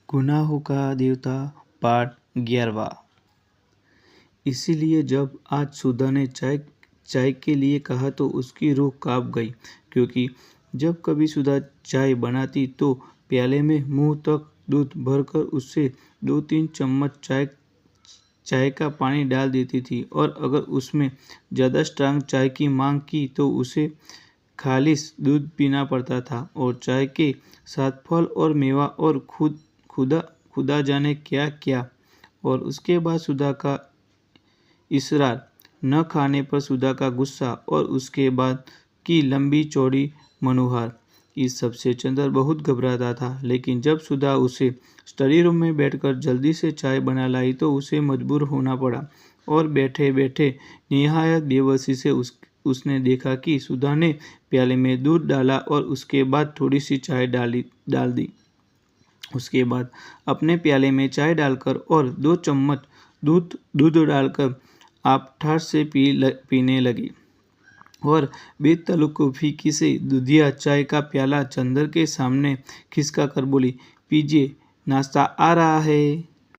गुनाहों का देवता पार्ट 11। इसीलिए जब आज सुधा ने चाय चाय के लिए कहा तो उसकी रूह कांप गई, क्योंकि जब कभी सुधा चाय बनाती तो प्याले में मुंह तक दूध भरकर उससे 2-3 चम्मच चाय का पानी डाल देती थी, और अगर उसमें ज़्यादा स्ट्रांग चाय की मांग की तो उसे खालिस दूध पीना पड़ता था। और चाय के साथ फल और मेवा और खुदा खुदा जाने क्या क्या। और उसके बाद सुधा का इसरार, न खाने पर सुधा का गुस्सा, और उसके बाद की लंबी चौड़ी मनुहार, इस सब से चंदर बहुत घबराता था। लेकिन जब सुधा उसे स्टडी रूम में बैठकर जल्दी से चाय बना लाई तो उसे मजबूर होना पड़ा। और बैठे बैठे निहायत बेबसी से उसने देखा कि सुधा ने प्याले में दूध डाला और उसके बाद थोड़ी सी चाय डाल दी। उसके बाद अपने प्याले में चाय डालकर और 2 चम्मच दूध डालकर आप ठाठ से पीने लगी, और बेतलुक फीकी से दूधिया चाय का प्याला चंदर के सामने खिसका कर बोली, पीजिए, नाश्ता आ रहा है।